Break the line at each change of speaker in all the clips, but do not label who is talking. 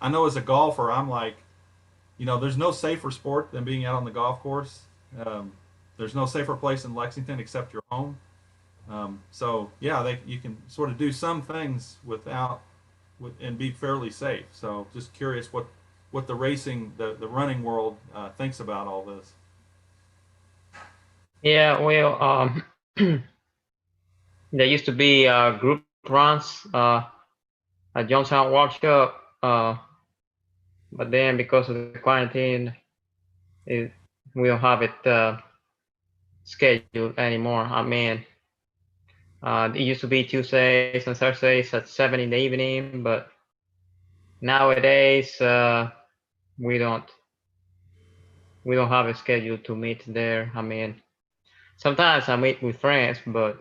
I know as a golfer, I'm like, there's no safer sport than being out on the golf course. Um, there's no safer place in Lexington except your home. So yeah, you can sort of do some things and be fairly safe. So just curious what the racing, the running world thinks about all this.
Yeah, well, there used to be group runs at Johnstown Workshop, but then because of the quarantine, it, we don't have it scheduled anymore. I mean, it used to be Tuesdays and Thursdays at 7 in the evening, but nowadays we don't we don't have a schedule to meet there. I mean, sometimes I meet with friends, but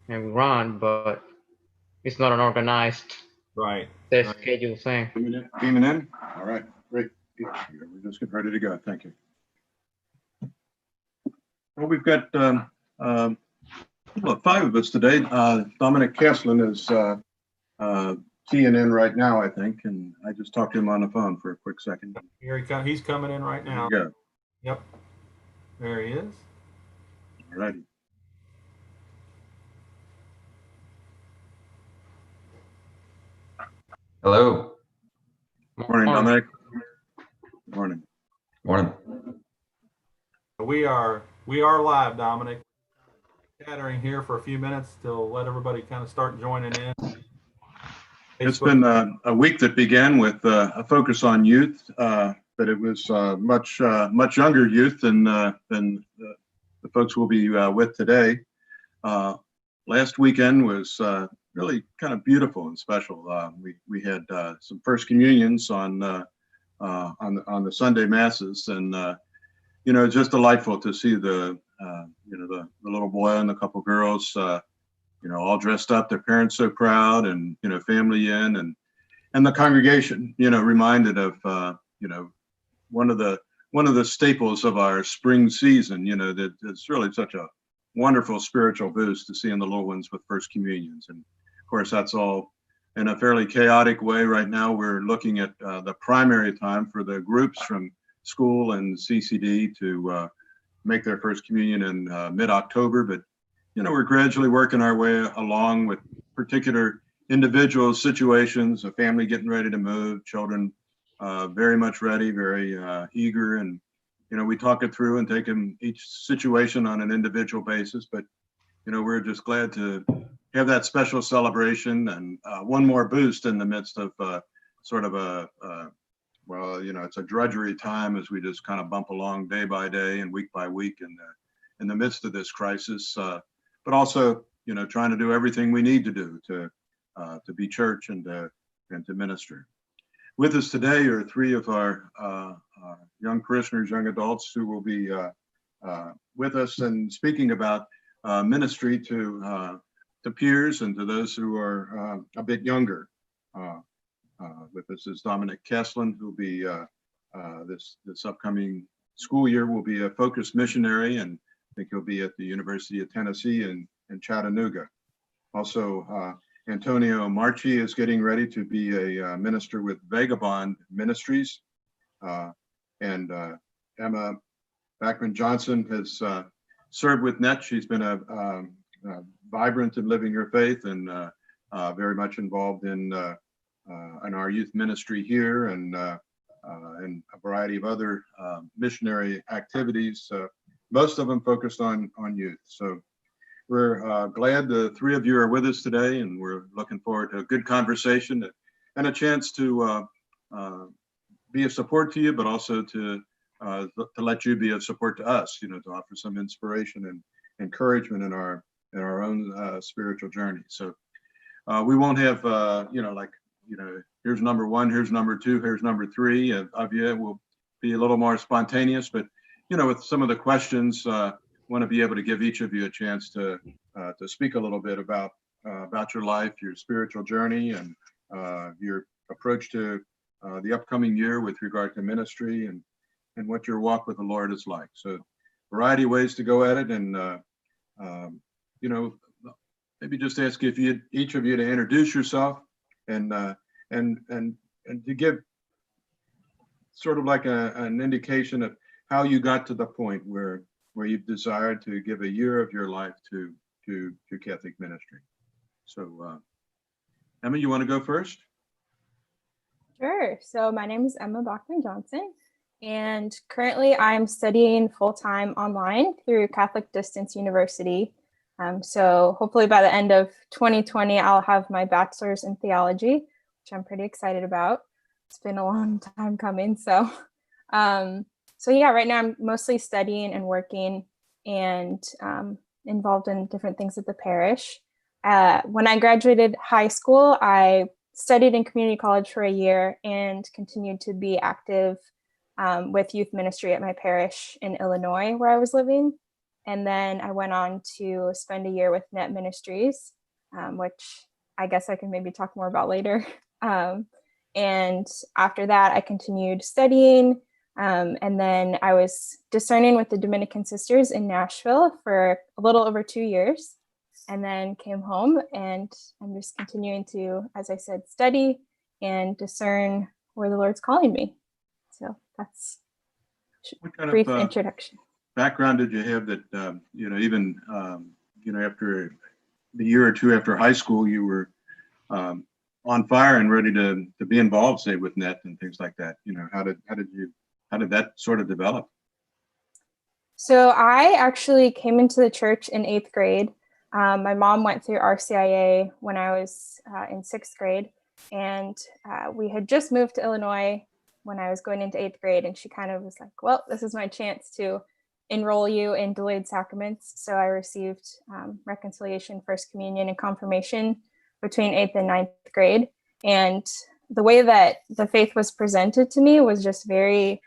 and we run, but it's not an organized
Right.
set
Right.
schedule thing.
Beaming in? All right, great. We're just getting ready to go. Thank you. Well, we've got five of us today. Dominic Castlin is keying in right now, I think, and I just talked to him on the phone for a quick second.
He's coming in right
There
now.
we go.
Yep. There he is.
All righty.
Hello.
Morning, Dominic. Good morning.
Morning.
We are live, Dominic. Chattering here for a few minutes to let everybody kind of start joining in.
It's
Facebook.
been a week that began with a focus on youth, but it was much younger youth than the folks we'll be with today. Last weekend was really kind of beautiful and special. We had some first communions on the Sunday masses, and it's just delightful to see the little boy and a couple girls all dressed up, their parents so proud, and family in, and the congregation reminded of one of the staples of our spring season. That it's really such a wonderful spiritual boost to seeing the little ones with first communions. And of course, that's all in a fairly chaotic way right now. We're looking at the primary time for the groups from school and CCD to make their first communion in mid-October. But we're gradually working our way along with particular individual situations, a family getting ready to move, children very much ready, very eager. And, we talk it through and take them each situation on an individual basis. But, we're just glad to have that special celebration and one more boost in the midst of sort of it's a drudgery time as we just kind of bump along day by day and week by week in the midst of this crisis. But also, trying to do everything we need to do to be church and to minister. With us today are three of our young parishioners, young adults who will be with us and speaking about ministry to peers and to those who are a bit younger. With us is Dominic Kesslin, who will be this upcoming school year will be a focused missionary, and I think he'll be at the University of Tennessee in Chattanooga. Also, Antonio Marchi is getting ready to be a minister with Vagabond Ministries. And Emma Backman Johnson has served with NET. She's been a vibrant in living her faith and very much involved in our youth ministry here and a variety of other missionary activities, most of them focused on youth. So we're glad the three of you are with us today, and we're looking forward to a good conversation and a chance to be of support to you, but also to let you be of support to us, to offer some inspiration and encouragement in our own spiritual journey. So we won't have, here's number one, here's number two, here's number three of you. We'll be a little more spontaneous, but, with some of the questions, want to be able to give each of you a chance to speak a little bit about your life, your spiritual journey, and your approach to the upcoming year with regard to ministry and what your walk with the Lord is like. So, variety of ways to go at it, and maybe just ask if each of you to introduce yourself and and to give sort of like an indication of how you got to the point where you desired to give a year of your life to Catholic ministry. So, Emma, you want to go first?
Sure. So my name is Emma Bachman Johnson, and currently I'm studying full-time online through Catholic Distance University. So hopefully by the end of 2020, I'll have my bachelor's in theology, which I'm pretty excited about. It's been a long time coming. So yeah, right now I'm mostly studying and working and involved in different things at the parish. When I graduated high school, I studied in community college for a year and continued to be active with youth ministry at my parish in Illinois, where I was living. And then I went on to spend a year with Net Ministries, which I guess I can maybe talk more about later. And after that, I continued studying. And then I was discerning with the Dominican Sisters in Nashville for a little over 2 years, and then came home, and I'm just continuing to, as I said, study and discern where the Lord's calling me. So that's a brief introduction.
Background did you have that, even, after the year or two after high school, you were on fire and ready to be involved, say, with Net and things like that? How did that sort of develop?
So I actually came into the church in 8th grade. My mom went through RCIA when I was in 6th grade, and we had just moved to Illinois when I was going into 8th grade, and she kind of was like, well, this is my chance to enroll you in delayed sacraments. So I received reconciliation, First Communion, and confirmation between 8th and 9th grade. And the way that the faith was presented to me was just very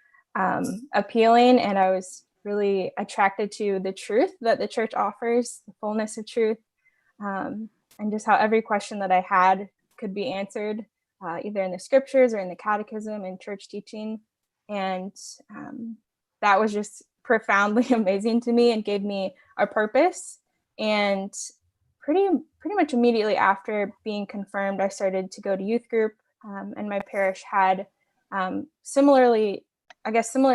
appealing, and I was really attracted to the truth that the church offers, the fullness of truth, and just how every question that I had could be answered either in the scriptures or in the catechism and church teaching. And that was just profoundly amazing to me and gave me a purpose. And pretty much immediately after being confirmed, I started to go to youth group, and my parish had similar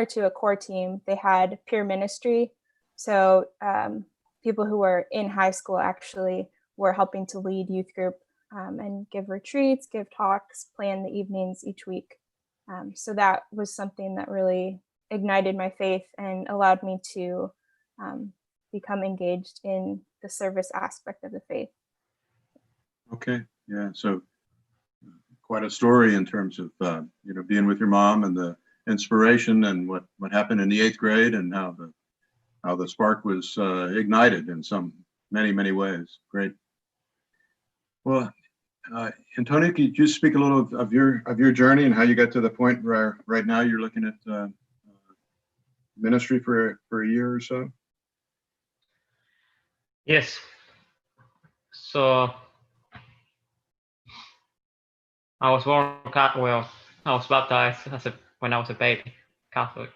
to a core team, they had peer ministry. So people who were in high school actually were helping to lead youth group and give retreats, give talks, plan the evenings each week. So that was something that really ignited my faith and allowed me to become engaged in the service aspect of the faith.
Okay, yeah, so quite a story in terms of being with your mom and the inspiration and what happened in the 8th grade and how the spark was ignited in many ways. Great. Well, Antonio, could you speak a little of your journey and how you got to the point where right now you're looking at ministry for a year or so?
Yes. So I was I was baptized when I was a baby, Catholic.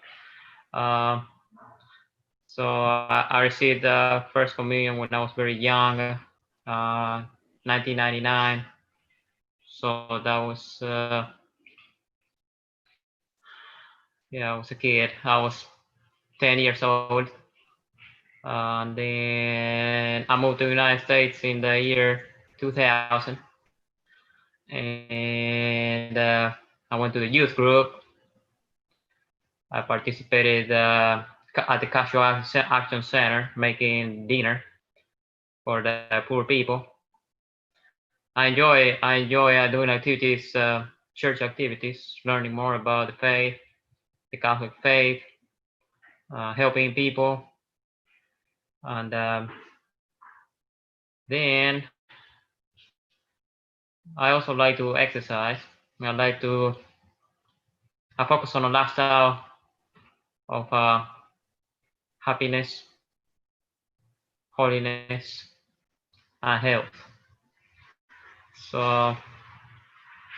So I received the First Communion when I was very young, 1999. So that was, I was a kid. I was 10 years old. Then I moved to the United States in the year 2000. And I went to the youth group. I participated at the Casual Action Center making dinner for the poor people. I enjoy doing activities, church activities, learning more about the faith, the Catholic faith, helping people. And then I also like to exercise. I focus on a lifestyle of happiness, holiness, and health. So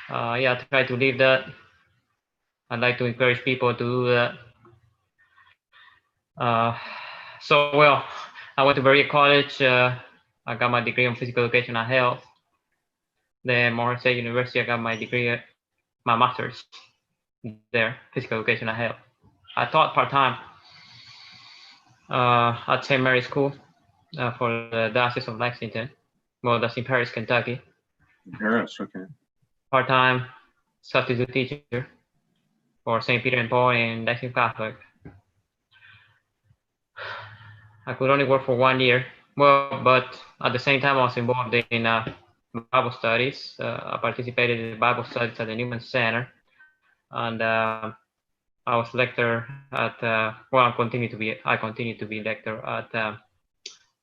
I try to live that. I'd like to encourage people to do that. I went to Berea College. I got my degree in physical education and health. Then Morehead State University, I got my degree my master's there, physical education. I taught part-time at St. Mary's School for the Diocese of Lexington. Well, that's in Paris, Kentucky.
Paris, okay.
Part-time substitute teacher for St. Peter and Paul and Lexington Catholic. I could only work for 1 year. Well, but at the same time, I was involved in Bible studies. I participated in the Bible studies at the Newman Center, and I was lecturer at. Well, I continue to be lecturer at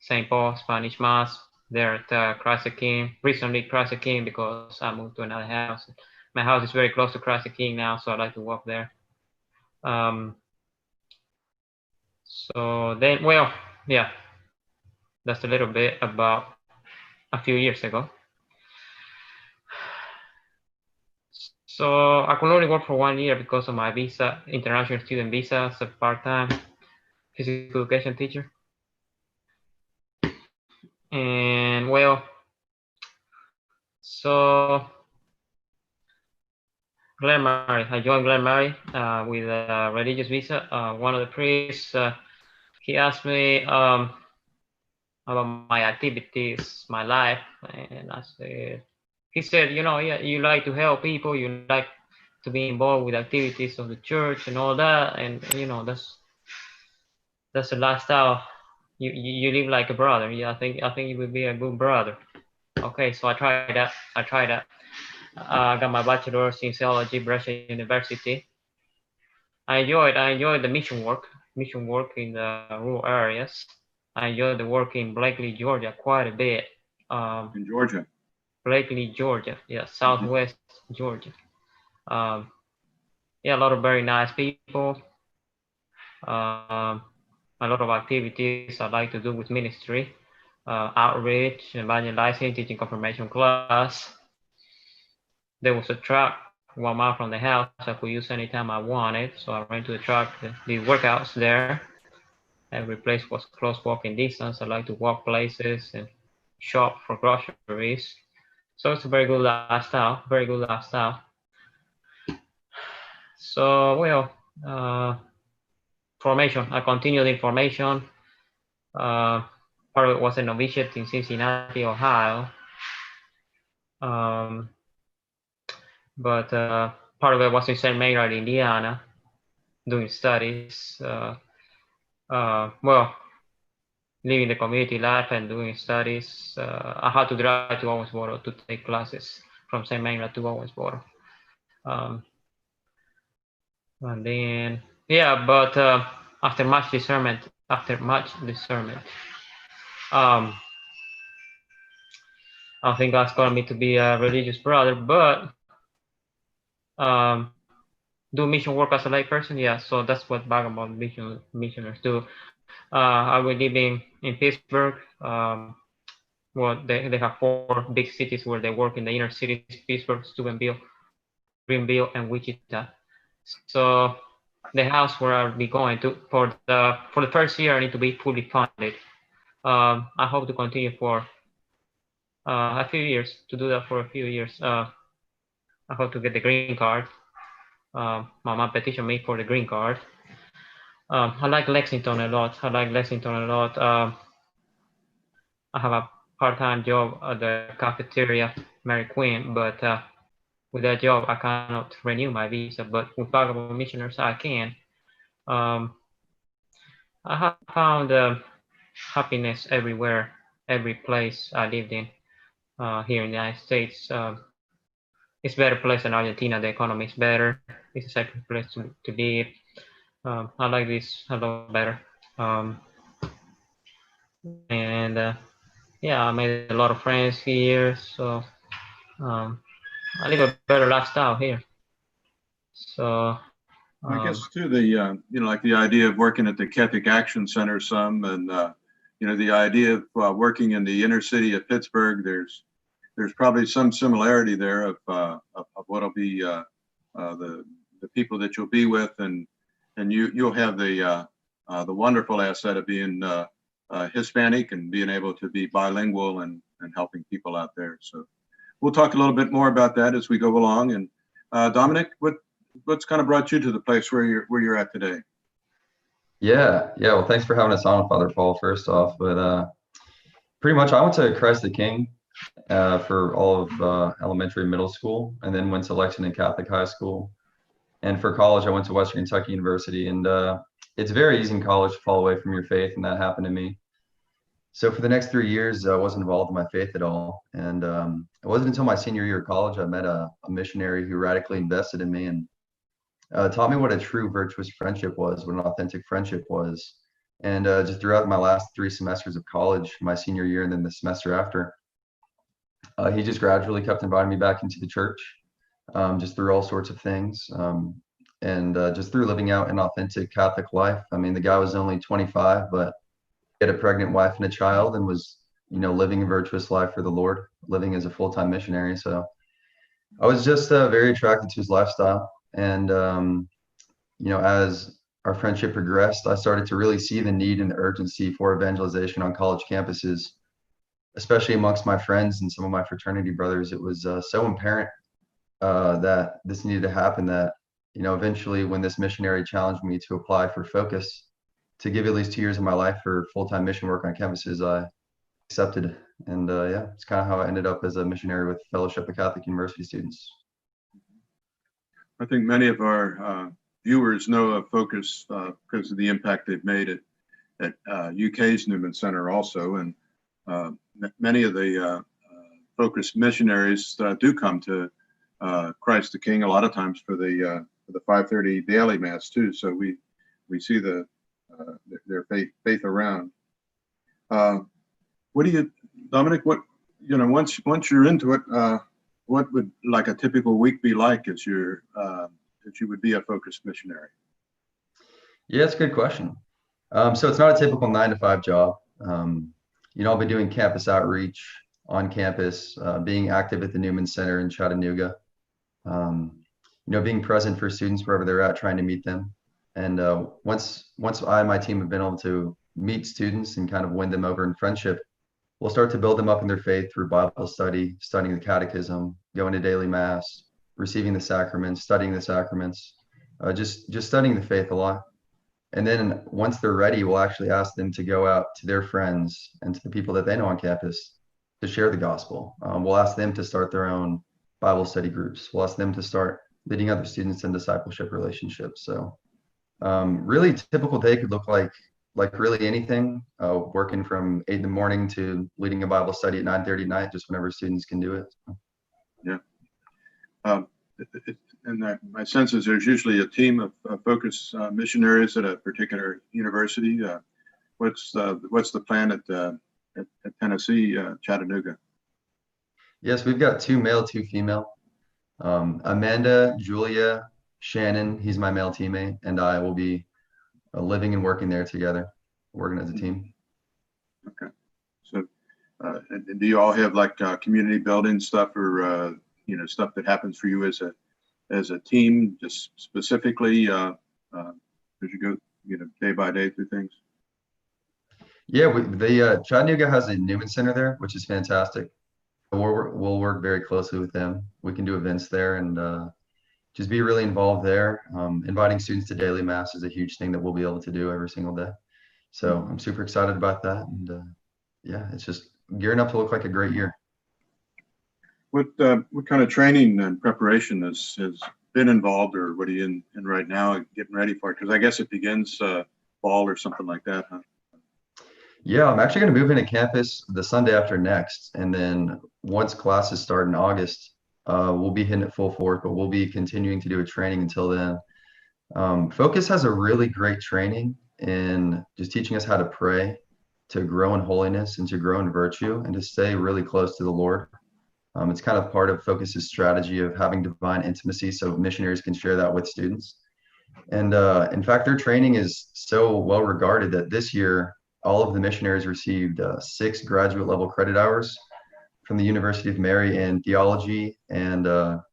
St. Paul Spanish Mass there at Christ the King. Recently, Christ the King because I moved to another house. My house is very close to Christ the King now, so I like to walk there. So then, well, yeah, that's a little bit about a few years ago. So I could only work for 1 year because of my visa, international student visa, as a part-time physical education teacher. And well, so Glen Mary, I joined Glen Mary with a religious visa. One of the priests, he asked me about my activities, my life, and I said, he said, you know, yeah, you like to help people, you like to be involved with activities of the church and all that, and you know, that's a lifestyle. You live like a brother. Yeah, I think you would be a good brother. Okay, so I tried that. I got my bachelor's in theology, Brescia University. I enjoyed the mission work in the rural areas. I enjoyed the work in Blakely, Georgia, quite a bit.
In Georgia.
Blakely, Georgia, yeah, Southwest Georgia. Yeah, a lot of very nice people. A lot of activities I like to do with ministry, outreach, evangelizing, teaching confirmation class. There was a truck 1 mile from the house I could use anytime I wanted, so I ran to the truck, did workouts there. Every place was close walking distance. I like to walk places and shop for groceries. So it's a very good lifestyle, very good lifestyle. So, well, formation, I continued in formation. Part of it was a novitiate in Cincinnati, Ohio. But part of it was in St. Maynard, Indiana, doing studies. Well, living the community life and doing studies. I had to drive to Owensboro to take classes from St. Maynard to Owensboro. And then, yeah, but after much discernment, I think God's called me to be a religious brother, but do mission work as a lay person? Yeah, so that's what Vagabond missioners do. I was living in Pittsburgh. Well, they have 4 big cities where they work in the inner cities: Pittsburgh, Steubenville, Greenville, and Wichita. So the house where I'll be going to for the first year, I need to be fully funded. I hope to continue for a few years, to do that for a few years. I hope to get the green card. My mom petitioned me for the green card. I like Lexington a lot. I have a part-time job at the cafeteria, Mary Queen, but with that job, I cannot renew my visa. But with Vagabond Missioners, I can. I have found happiness everywhere, every place I lived in here in the United States. It's a better place than Argentina. The economy is better. It's a safer place to live. I like this a lot better. And yeah, I made a lot of friends here. So I live a better lifestyle here. So
I guess too, the like the idea of working at the Catholic Action Center some, and the idea of working in the inner city of Pittsburgh. There's probably some similarity there of what'll be the people that you'll be with, and you'll have the wonderful asset of being Hispanic and being able to be bilingual and helping people out there. So we'll talk a little bit more about that as we go along. And Dominic, what's kind of brought you to the place where you're at today?
Yeah. Well, thanks for having us on, Father Paul, first off. But pretty much, I went to Christ the King for all of elementary and middle school, and then went to Lexington Catholic High School. And for college, I went to Western Kentucky University. And it's very easy in college to fall away from your faith, and that happened to me. So for the next 3 years, I wasn't involved in my faith at all. And it wasn't until my senior year of college I met a missionary who radically invested in me and taught me what a true virtuous friendship was, what an authentic friendship was. And just throughout my last 3 semesters of college, my senior year and then the semester after, he just gradually kept inviting me back into the church, just through all sorts of things. And just through living out an authentic Catholic life. I mean, the guy was only 25, but he had a pregnant wife and a child and was, living a virtuous life for the Lord, living as a full-time missionary. So I was just very attracted to his lifestyle. And, as our friendship progressed, I started to really see the need and the urgency for evangelization on college campuses, especially amongst my friends and some of my fraternity brothers. It was so apparent that this needed to happen that, eventually when this missionary challenged me to apply for Focus to give at least 2 years of my life for full-time mission work on campuses, I accepted. And yeah, it's kind of how I ended up as a missionary with Fellowship of Catholic University Students.
I think many of our viewers know of Focus because of the impact they've made at UK's Newman Center also. And many of the Focus missionaries do come to Christ the King a lot of times for the 5:30 daily mass too. So we see their faith around. What do you, Dominic? Once you're into it, what would like a typical week be like as you would be a Focus missionary?
Yeah, it's a good question. So it's not a typical 9-to-5 job. I'll be doing campus outreach on campus, being active at the Newman Center in Chattanooga, being present for students wherever they're at, trying to meet them. And once I and my team have been able to meet students and kind of win them over in friendship, we'll start to build them up in their faith through Bible study, studying the catechism, going to daily mass, receiving the sacraments, studying the sacraments, just studying the faith a lot. And then once they're ready, we'll actually ask them to go out to their friends and to the people that they know on campus to share the gospel. We'll ask them to start their own Bible study groups. We'll ask them to start leading other students in discipleship relationships. So really typical day could look like really anything, working from 8 in the morning to leading a Bible study at 9:30 at night, just whenever students can do it.
Yeah. And my sense is there's usually a team of Focus missionaries at a particular university. What's the plan at Tennessee, Chattanooga?
Yes, we've got 2 male, 2 female. Amanda, Julia, Shannon, he's my male teammate, and I will be living and working there together, working as a team.
Okay. So do you all have like community building stuff or stuff that happens for you as a team, just specifically as you go day by day through things?
Yeah, Chattanooga has a Newman Center there, which is fantastic. We'll work very closely with them. We can do events there and just be really involved there. Inviting students to daily mass is a huge thing that we'll be able to do every single day. So I'm super excited about that. And yeah, it's just gearing up to look like a great year.
What kind of training and preparation has been involved, or what are you in right now getting ready for it? Because I guess it begins fall or something like that, huh?
Yeah, I'm actually going to move into campus the Sunday after next. And then once classes start in August, we'll be hitting it full force, but we'll be continuing to do a training until then. Focus has a really great training in just teaching us how to pray, to grow in holiness and to grow in virtue and to stay really close to the Lord. It's kind of part of Focus's strategy of having divine intimacy so missionaries can share that with students. And in fact, their training is so well regarded that this year, all of the missionaries received 6 graduate level credit hours from the University of Mary in theology and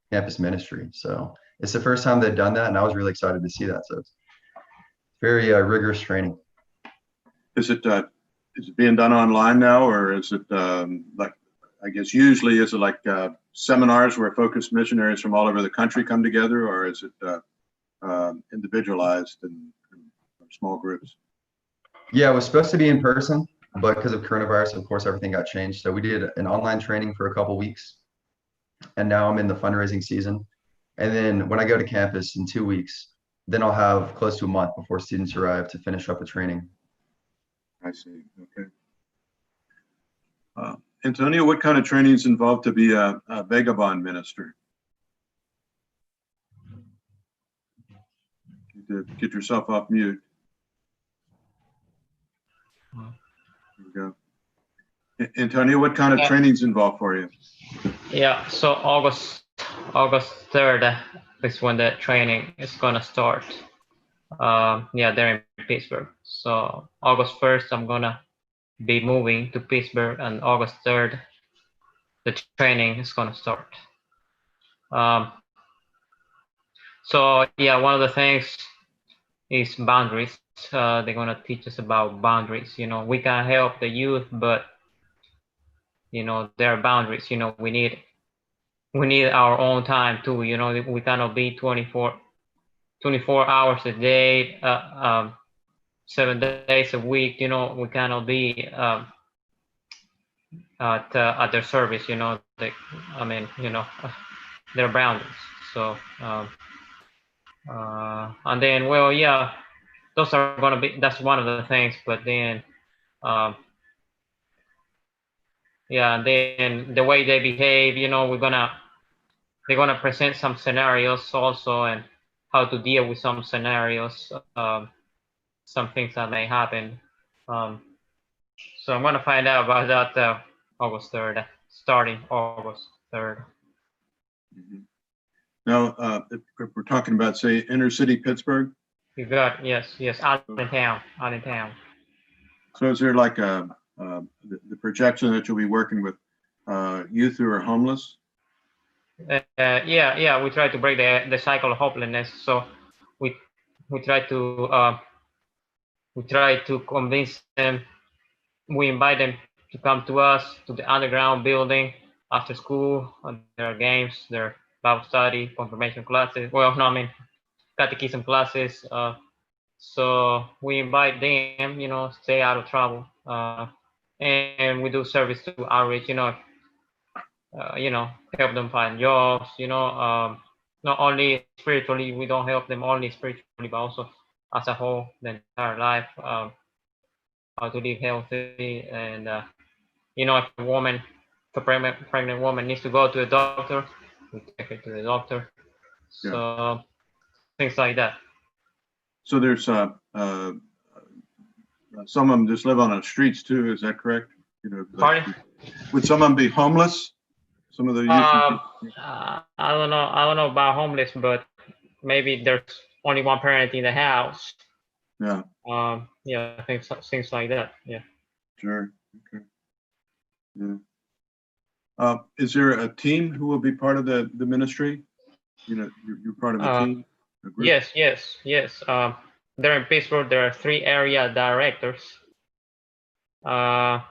campus ministry. So it's the first time they've done that, and I was really excited to see that. So it's very rigorous training.
Is it being done online now, or is it like, I guess usually is it like seminars where focused missionaries from all over the country come together, or is it individualized and small groups?
Yeah, it was supposed to be in person, but because of coronavirus, of course, everything got changed. So we did an online training for a couple weeks, and now I'm in the fundraising season. And then when I go to campus in 2 weeks, then I'll have close to a month before students arrive to finish up the training.
I see. Okay. Antonio, what kind of training is involved to be a vagabond minister? To get yourself off mute. There we go. Antonio, what kind of training is involved for you?
Yeah, so August 3rd is when the training is gonna start. Yeah, there in Pittsburgh. So August 1st, I'm gonna be moving to Pittsburgh, and August 3rd, the training is gonna start. So yeah, one of the things is boundaries. They're gonna teach us about boundaries. You know, we can help the youth, but you know, there are boundaries. You know, we need our own time too. You know, we cannot be 24 hours a day, 7 days a week. You know, we cannot be at their service. You know, I mean, you know, there are boundaries. So and then, well, yeah, those are gonna be, that's one of the things. But then yeah, and then the way they behave, you know, they're gonna present some scenarios also, and how to deal with some scenarios, some things that may happen. So I'm gonna find out about that August 3rd, starting August 3rd.
Mm-hmm. Now, if we're talking about, say, inner city Pittsburgh.
You got, yes, out in town.
So is there like the projection that you'll be working with youth who are homeless?
Yeah, we try to break the cycle of hopelessness. So we try to convince them. We invite them to come to us, to the underground building after school. There are games, there are Bible study, confirmation classes. Well, no, I mean catechism classes. So we invite them, you know, stay out of trouble, and we do service to outreach. You know, help them find jobs. You know, not only spiritually, we don't help them only spiritually, but also as a whole, the entire life, how to live healthy. And you know, if a pregnant woman needs to go to a doctor, we take her to the doctor.
Yeah.
So things like that.
So there's some of them just live on the streets too. Is that correct? You know,
Pardon?
Would some of them be homeless? Some of the youth.
I don't know about homeless, but maybe there's only one parent in the house.
Yeah.
Yeah, things like that. Yeah.
Sure. Okay. Yeah. Is there a team who will be part of the ministry? You know, you're part of a team. A group?
Yes. There in Pittsburgh, there are 3 area directors. Yeah,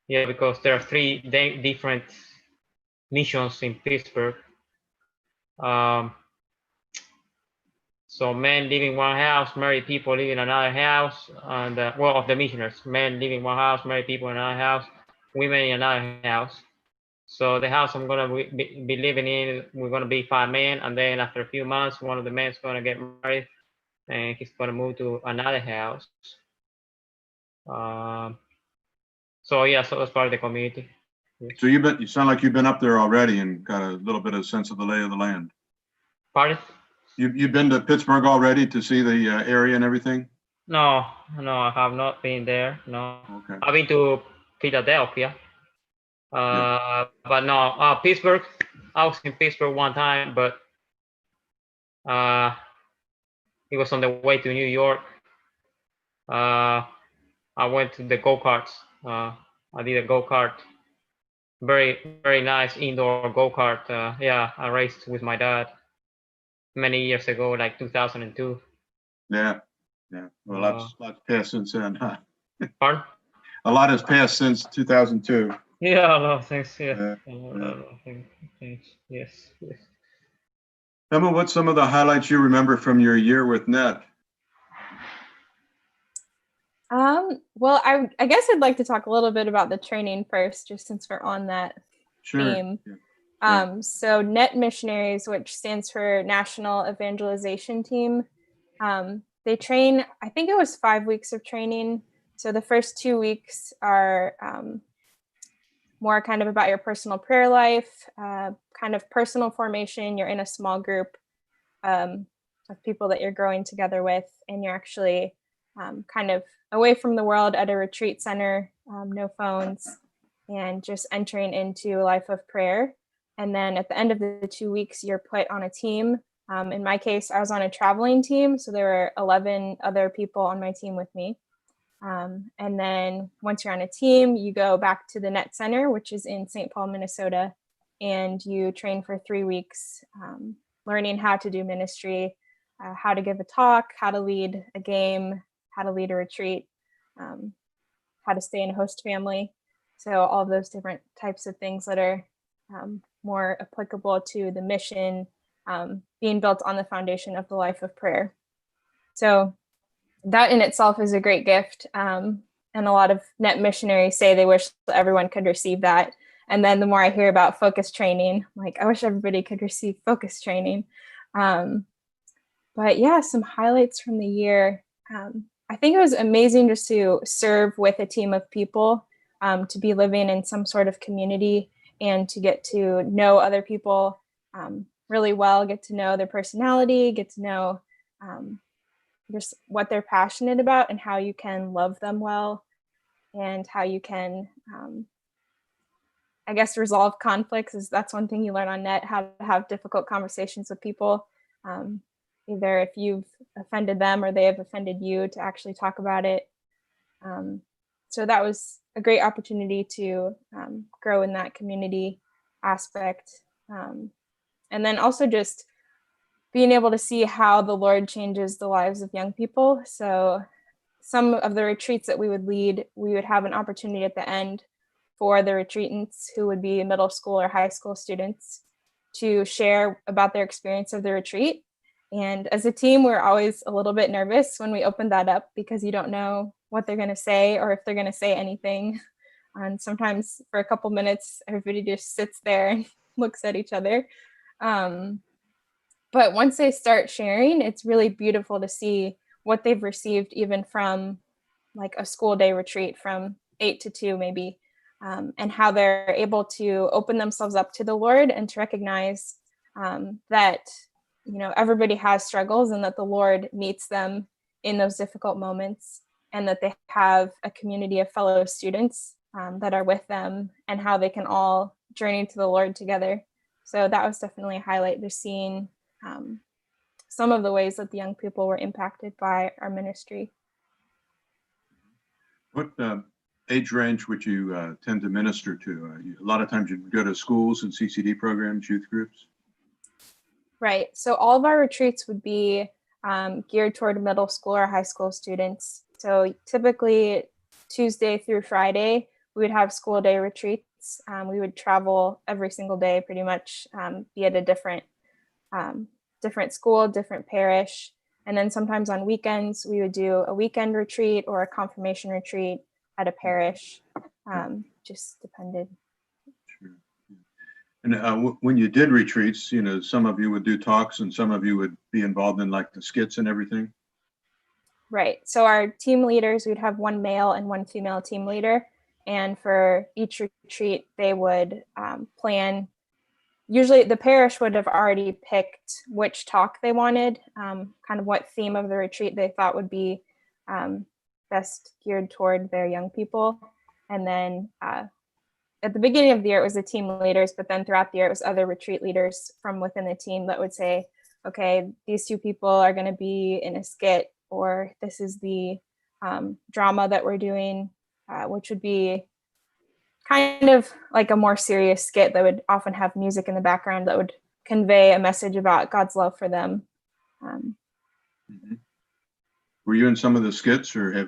because there are 3 different missions in Pittsburgh. So men live in one house, married people live in another house, and well, of the missionaries, men live in one house, married people in another house, women in another house. So the house I'm gonna be living in, we're gonna be 5 men, and then after a few months, one of the men's gonna get married, and he's gonna move to another house. So yeah, so that's part of the community.
So you sound like you've been up there already and got a little bit of sense of the lay of the land.
Pardon?
You've been to Pittsburgh already to see the area and everything?
No, I have not been there. No.
Okay.
I've been to Philadelphia. But no, Pittsburgh. I was in Pittsburgh one time, but it was on the way to New York. I went to the go-karts. I did a go-kart. Very nice indoor go-kart. Yeah, I raced with my dad many years ago, like 2002.
Yeah. Well, lots passed since then, huh?
Pardon?
A lot has passed since 2002.
Yeah, a lot of things. Yeah,
Yeah,
a
yeah.
lot of things. Yes, yes.
Emma, what's some of the highlights you remember from your year with NET?
Well, I guess I'd like to talk a little bit about the training first, just since we're on that
Sure.
theme.
Yeah. Sure.
So NET Missionaries, which stands for National Evangelization Team, they train, I think it was 5 weeks of training. So the first 2 weeks are more kind of about your personal prayer life, kind of personal formation. You're in a small group of people that you're growing together with, and you're actually kind of away from the world at a retreat center, no phones, and just entering into a life of prayer. And then at the end of the 2 weeks, you're put on a team. In my case, I was on a traveling team, so there were 11 other people on my team with me. And then once you're on a team, you go back to the Net Center, which is in St. Paul, Minnesota, and you train for 3 weeks, learning how to do ministry, how to give a talk, how to lead a game, how to lead a retreat, how to stay in a host family. So all of those different types of things that are more applicable to the mission being built on the foundation of the life of prayer. So that in itself is a great gift. And a lot of net missionaries say they wish everyone could receive that. And then the more I hear about focus training, I'm like, I wish everybody could receive focus training. But yeah, some highlights from the year. I think it was amazing just to serve with a team of people, to be living in some sort of community and to get to know other people really well, get to know their personality, get to know just what they're passionate about and how you can love them well and how you can I guess resolve conflicts. Is that's one thing you learn on net, how to have difficult conversations with people, either if you've offended them or they have offended you, to actually talk about it. So that was a great opportunity to grow in that community aspect, and then also just being able to see how the Lord changes the lives of young people. So some of the retreats that we would lead, we would have an opportunity at the end for the retreatants, who would be middle school or high school students, to share about their experience of the retreat. And as a team, we're always a little bit nervous when we open that up, because you don't know what they're going to say or if they're going to say anything. And sometimes for a couple minutes, everybody just sits there and looks at each other. But once they start sharing, it's really beautiful to see what they've received, even from like a school day retreat from 8 to 2 maybe, and how they're able to open themselves up to the Lord and to recognize that, you know, everybody has struggles and that the Lord meets them in those difficult moments, and that they have a community of fellow students that are with them, and how they can all journey to the Lord together. So that was definitely a highlight, just seeing some of the ways that the young people were impacted by our ministry.
What age range would you tend to minister to? A lot of times you go to schools and CCD programs, youth groups.
Right. So all of our retreats would be geared toward middle school or high school students. So typically Tuesday through Friday, we would have school day retreats. We would travel every single day, pretty much, be at a different school, different parish. And then sometimes on weekends, we would do a weekend retreat or a confirmation retreat at a parish. Just depended.
Sure. And when you did retreats, you know, some of you would do talks and some of you would be involved in like the skits and everything.
Right. So our team leaders, we'd have one male and one female team leader. And for each retreat, they would plan. Usually the parish would have already picked which talk they wanted, kind of what theme of the retreat they thought would be best geared toward their young people. And then at the beginning of the year, it was the team leaders, but then throughout the year, it was other retreat leaders from within the team that would say, okay, these two people are going to be in a skit, or this is the drama that we're doing, which would be kind of like a more serious skit that would often have music in the background that would convey a message about God's love for them.
Mm-hmm. Were you in some of the skits or have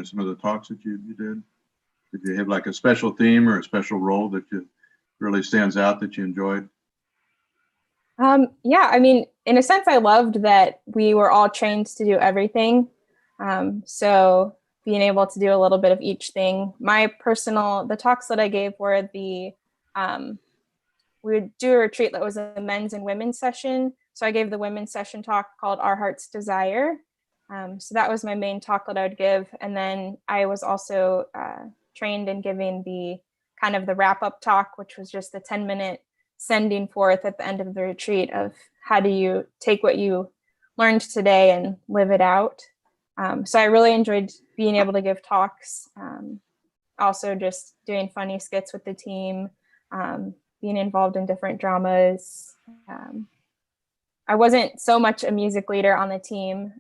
some of the talks that you did? Did you have like a special theme or a special role that you really stands out that you enjoyed?
Yeah, I mean, in a sense, I loved that we were all trained to do everything. So being able to do a little bit of each thing. The talks that I gave were we would do a retreat that was a men's and women's session. So I gave the women's session talk called Our Heart's Desire. So that was my main talk that I would give. And then I was also trained in giving the kind of the wrap-up talk, which was just a 10-minute sending forth at the end of the retreat of how do you take what you learned today and live it out. So I really enjoyed being able to give talks. Also just doing funny skits with the team, being involved in different dramas. I wasn't so much a music leader on the team,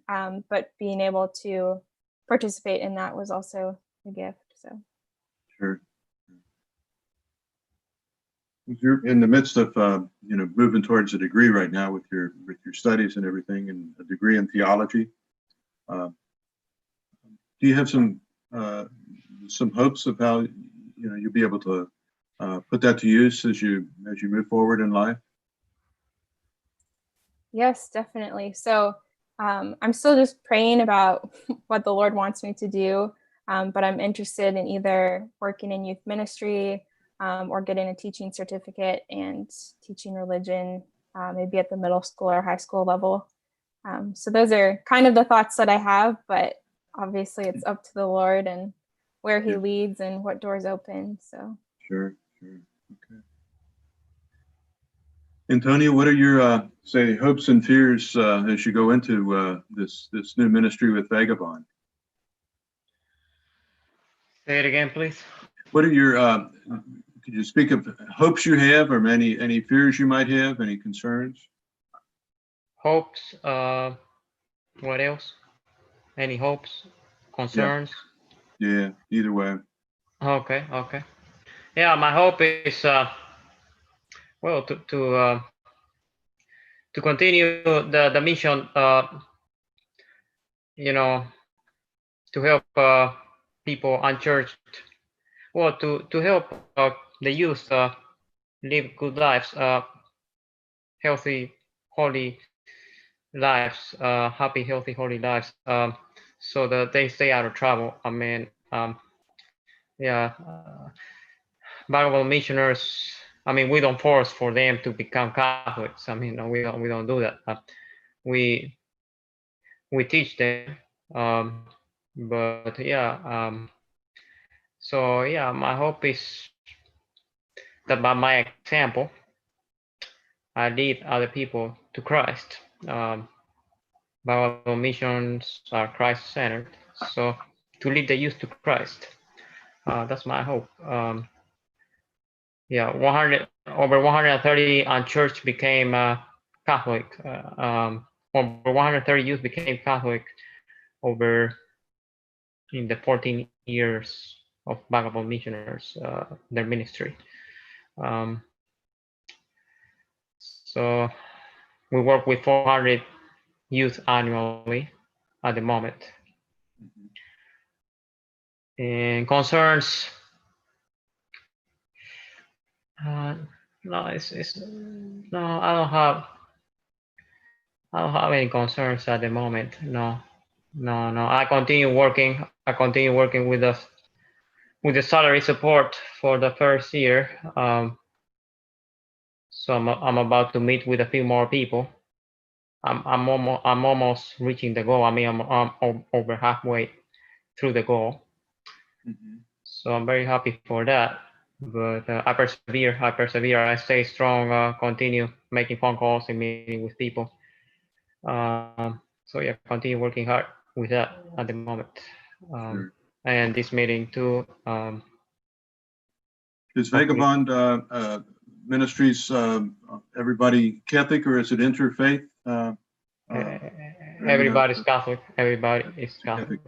but being able to participate in that was also a gift. So
Sure. You're in the midst of moving towards a degree right now with your studies and everything, and a degree in theology. Do you have some hopes of how you'll be able to put that to use as you move forward in life?
yes, definitely. So I'm still just praying about what the Lord wants me to do, but I'm interested in either working in youth ministry or getting a teaching certificate and teaching religion, maybe at the middle school or high school level. So those are kind of the thoughts that I have, but obviously it's up to the Lord and where he leads and what doors open. So
Sure. Okay. Antonio, what are your say hopes and fears as you go into this new ministry with Vagabond?
Say it again, please.
What are your could you speak of hopes you have, or any fears you might have, any concerns?
Hopes. What else? Any hopes? Concerns?
Yeah, either way.
Okay. Yeah, my hope is well to continue the mission. To help people unchurched. Well, to help the youth live good lives, healthy, holy lives, happy, healthy, holy lives, so that they stay out of trouble. I mean, Bible missioners. I mean, we don't force for them to become Catholics. I mean, no, we don't do that. We teach them, but yeah. So yeah, my hope is that by my example, I lead other people to Christ. Bible missions are Christ-centered, so to lead the youth to Christ, that's my hope. Yeah, over 130 unchurched became Catholic. Over 130 youth became Catholic in the 14 years of Vagabond missioners, their ministry. So we work with 400 youth annually at the moment. And concerns, no, no, I don't have any concerns at the moment. No. I continue working with the salary support for the first year. So I'm about to meet with a few more people. I'm almost reaching the goal. I mean, I'm over halfway through the goal. So I'm very happy for that. But I persevere. I stay strong. Continue making phone calls and meeting with people. So yeah, continue working hard with that at the moment.
Sure.
And this meeting too.
Is Vagabond Ministries everybody Catholic, or is it interfaith?
Everybody's Catholic. Everybody is Catholic.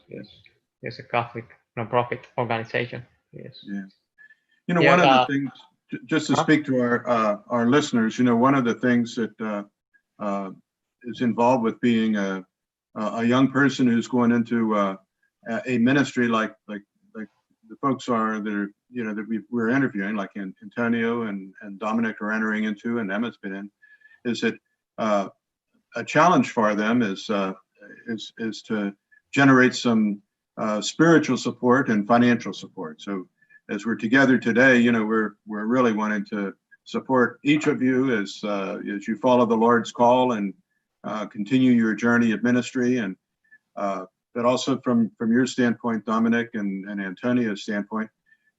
Yes.
It's a Catholic nonprofit organization. Yes.
Yeah. One of the things, just to speak to our listeners, one of the things that is involved with being a young person who's going into a ministry like the folks are that are, that we're interviewing, like Antonio and Dominic are entering into, and Emma's been in, is that a challenge for them is to generate some spiritual support and financial support. So as we're together today, we're really wanting to support each of you as you follow the Lord's call and continue your journey of ministry, and but also from your standpoint, Dominic, and Antonio's standpoint,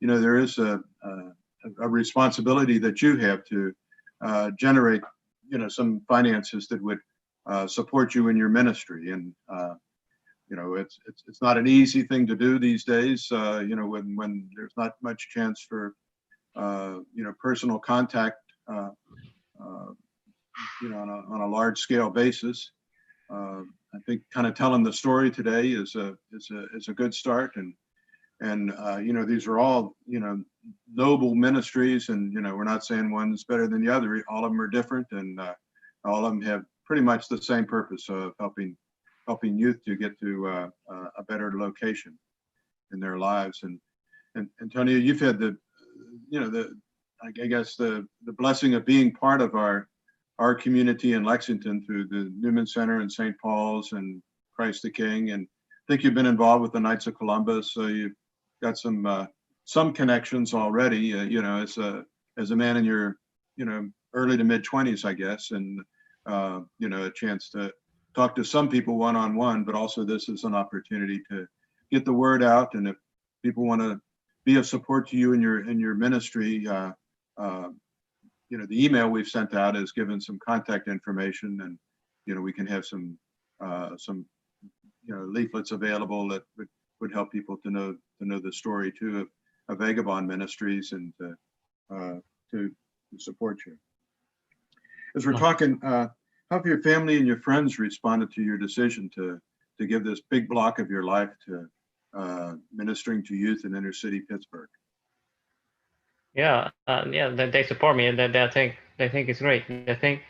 there is a responsibility that you have to generate, some finances that would support you in your ministry. And it's not an easy thing to do these days, when there's not much chance for personal contact, on a large scale basis. I think kind of telling the story today is a good start, and these are all noble ministries, and we're not saying one's better than the other. All of them are different, and all of them have pretty much the same purpose of helping youth to get to a better location in their lives. And Antonio, you've had the blessing of being part of our community in Lexington through the Newman Center and St. Paul's and Christ the King, and I think you've been involved with the Knights of Columbus, so you've got some connections already. As a man in your early to mid 20s, I guess, and a chance to talk to some people one-on-one, but also this is an opportunity to get the word out. And if people want to be of support to you in your ministry, the email we've sent out has given some contact information, and we can have some leaflets available that would help people to know the story too of Vagabond Ministries, and to support you. As we're talking, how have your family and your friends responded to your decision to give this big block of your life to ministering to youth in inner city Pittsburgh?
Yeah, they support me, and they think it's great. They think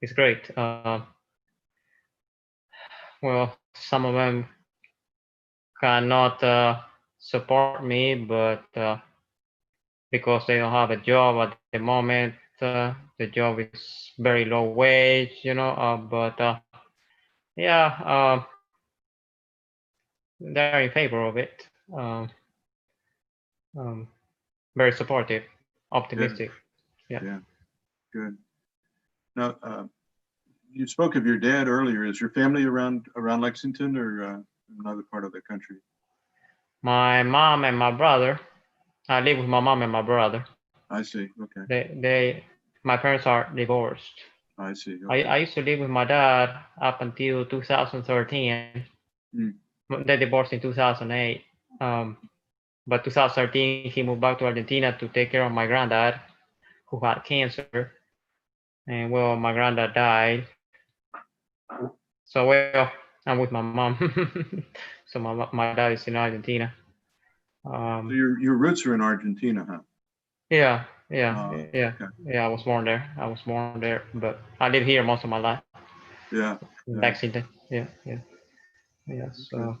it's great. Well, some of them cannot support me, but because they don't have a job at the moment, the job is very low wage, but they're in favor of it. Very supportive, optimistic.
Good. Yeah, good. Now, you spoke of your dad earlier. Is your family around Lexington, or another part of the country?
My mom and my brother. I live with my mom and my brother.
I see. Okay.
My parents are divorced.
I see. Okay.
I used to live with my dad up until 2013. They divorced in 2008. But 2013, he moved back to Argentina to take care of my granddad, who had cancer. And well, my granddad died. So well, I'm with my mom. So my dad is in Argentina.
So your roots are in Argentina, huh?
Yeah.
Okay.
Yeah, I was born there, but I live here most of my life.
Yeah.
Lexington. Yeah. So.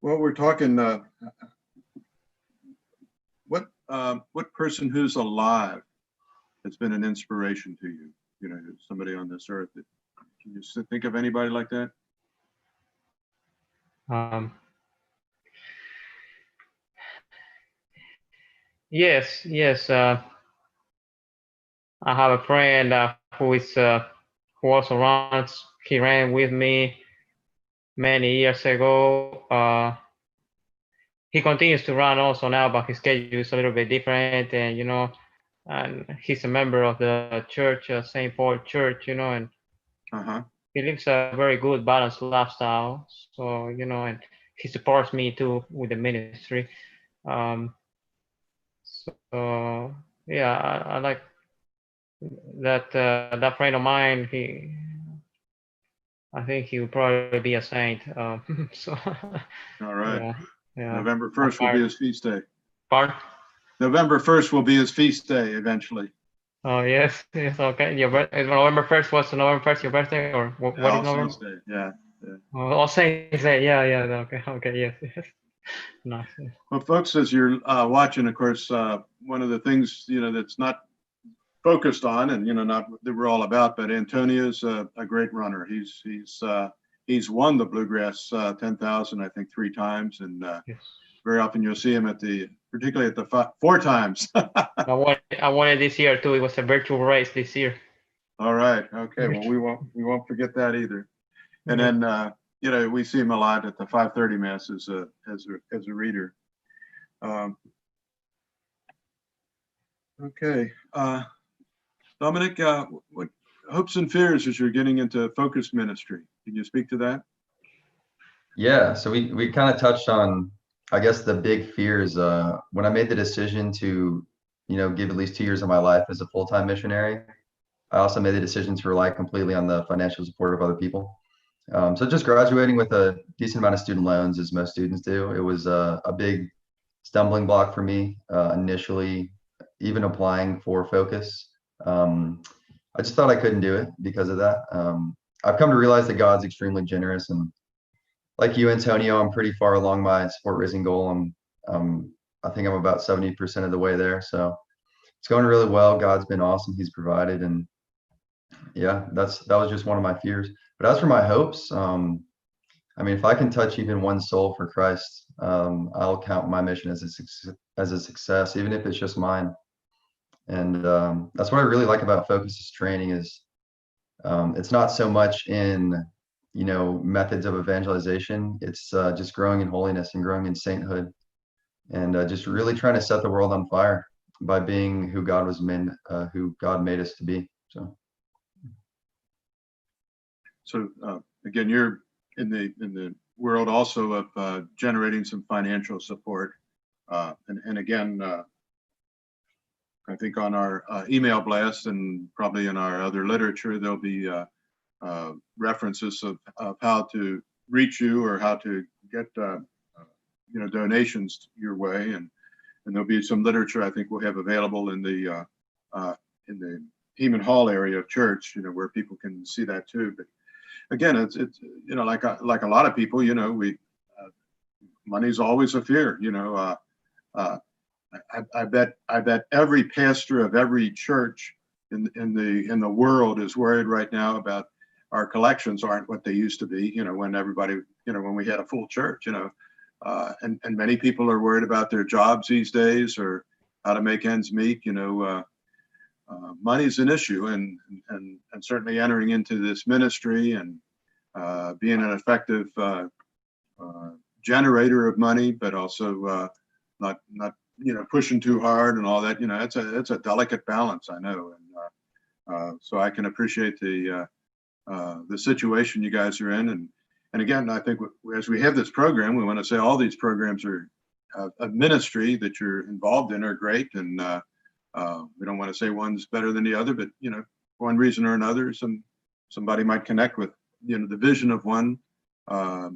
Well, we're talking. What person who's alive has been an inspiration to you? Somebody on this earth. Can you think of anybody like that?
Yes. I have a friend who also runs. He ran with me many years ago. He continues to run also now, but his schedule is a little bit different, and and he's a member of the church, St. Paul Church, and he lives a very good, balanced lifestyle. So, and he supports me too with the ministry. So yeah, I like that. That friend of mine, I think he would probably be a saint. So.
All right.
Yeah.
November 1st will be his feast day.
Pardon?
November 1st will be his feast day eventually.
Oh yes, okay. Your November 1st was November 1st your birthday, or what is November?
Feast day. Yeah.
All saying that, yeah, okay, yes, yes. Nice.
Well, folks, as you're watching, of course, one of the things, that's not focused on, and not that we're all about, but Antonio's a great runner. He's won the Bluegrass 10,000, I think, 3 times, and
Yes.
very often you'll see him particularly at the 4 times.
I won it this year too. It was a virtual race this year.
All right. Okay. Well, we won't forget that either. And then we see him a lot at the 5:30 mass as a reader. Okay. Dominic, what hopes and fears as you're getting into focused ministry? Can you speak to that?
Yeah, so we kind of touched on, I guess, the big fears. When I made the decision to, give at least 2 years of my life as a full-time missionary, I also made the decision to rely completely on the financial support of other people. So just graduating with a decent amount of student loans, as most students do, it was a big stumbling block for me initially, even applying for Focus. I just thought I couldn't do it because of that. I've come to realize that God's extremely generous, and like you, Antonio, I'm pretty far along my sport raising goal. I think I'm about 70% of the way there. So it's going really well. God's been awesome. He's provided, and yeah, that was just one of my fears. But as for my hopes, if I can touch even one soul for Christ, I'll count my mission as a success, even if it's just mine. And that's what I really like about Focus's training is it's not so much in methods of evangelization. It's just growing in holiness and growing in sainthood, and just really trying to set the world on fire by being who God made us to be.
So again, you're in the world also of generating some financial support, and again, I think on our email blast and probably in our other literature, there'll be references of how to reach you or how to get donations your way, and there'll be some literature I think we'll have available in the Heman Hall area of church, where people can see that too. But again, it's like a lot of people, we money's always a fear. I bet every pastor of every church in the world is worried right now about our collections aren't what they used to be. When everybody, when we had a full church. And many people are worried about their jobs these days or how to make ends meet. Money's an issue, and certainly entering into this ministry and being an effective generator of money, but also not pushing too hard and all that. It's a delicate balance, I know, and so I can appreciate the situation you guys are in. And again, I think as we have this program, we want to say all these programs are a ministry that you're involved in are great, and we don't want to say one's better than the other, but for one reason or another, somebody might connect with the vision of one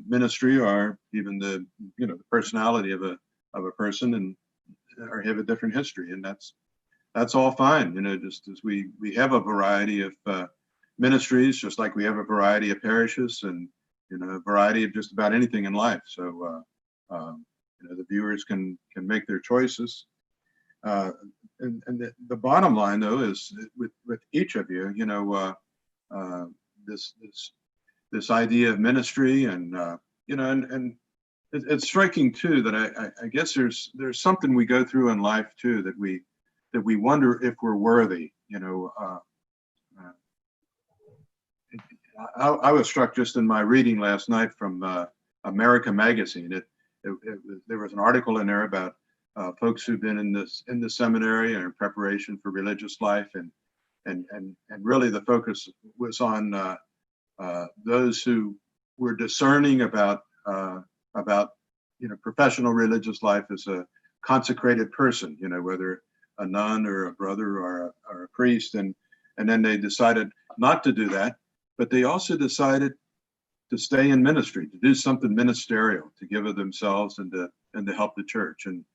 ministry, or even the personality of a person, and or have a different history, and that's all fine. Just as we have a variety of ministries, just like we have a variety of parishes, and a variety of just about anything in life. So the viewers can make their choices. And the bottom line, though, is with each of you, this idea of ministry, and and it's striking too that I guess there's something we go through in life too that we wonder if we're worthy. I was struck just in my reading last night from America Magazine. There was an article in there about folks who've been in the seminary and in preparation for religious life, and really the focus was on those who were discerning about professional religious life as a consecrated person, whether a nun or a brother or a priest, and then they decided not to do that, but they also decided to stay in ministry, to do something ministerial, to give of themselves and to help the church. And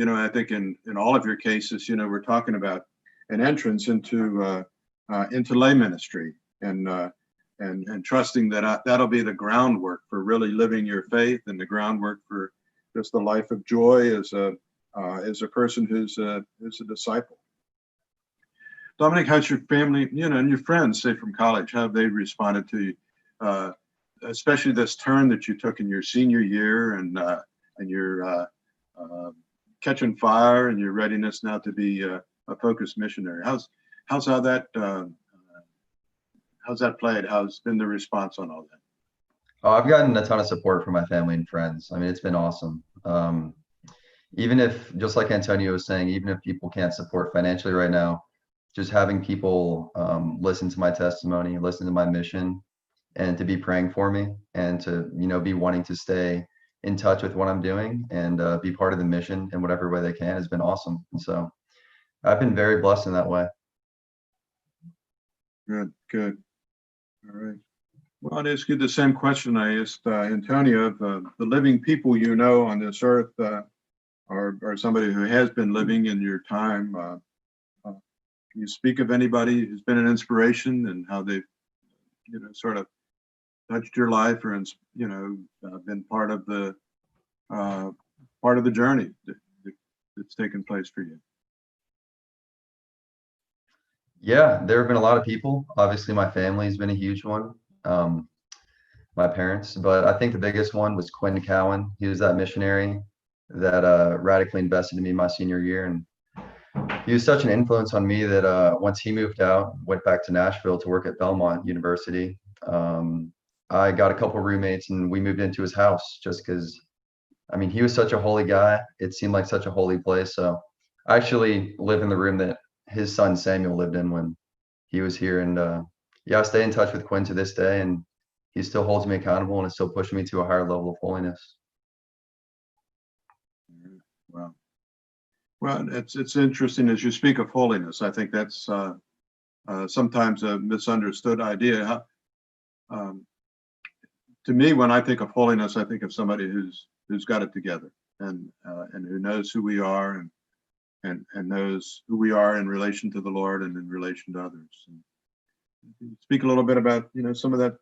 I think in all of your cases, we're talking about an entrance into lay ministry, and and trusting that that'll be the groundwork for really living your faith and the groundwork for just a life of joy as a person who's a disciple. Dominic, how's your family, and your friends, say from college, how have they responded to you, especially this turn that you took in your senior year and your catching fire and your readiness now to be a focused missionary? How's that played? How's been the response on all that?
Oh, I've gotten a ton of support from my family and friends. I mean, it's been awesome. Even if, just like Antonio was saying, even if people can't support financially right now, just having people listen to my testimony, listen to my mission, and to be praying for me, and to be wanting to stay in touch with what I'm doing and be part of the mission in whatever way they can has been awesome. And so I've been very blessed in that way.
Good. All right. Well, I'd ask you the same question I asked Antonio. The living people on this earth are somebody who has been living in your time. Can you speak of anybody who's been an inspiration and how they've, sort of touched your life or, been part of the journey that's taken place for you?
Yeah, there have been a lot of people. Obviously, my family has been a huge one, my parents, but I think the biggest one was Quinn Cowan. He was that missionary that radically invested in me my senior year, and he was such an influence on me that once he moved out, went back to Nashville to work at Belmont University, I got a couple roommates and we moved into his house just because, I mean, he was such a holy guy. It seemed like such a holy place. So I actually live in the room that his son Samuel lived in when he was here. And yeah, I stay in touch with Quinn to this day, and he still holds me accountable and is still pushing me to a higher level of holiness.
Wow. Well, it's interesting as you speak of holiness. I think that's sometimes a misunderstood idea. To me, when I think of holiness, I think of somebody who's got it together and who knows who we are and knows who we are in relation to the Lord and in relation to others. And speak a little bit about some of that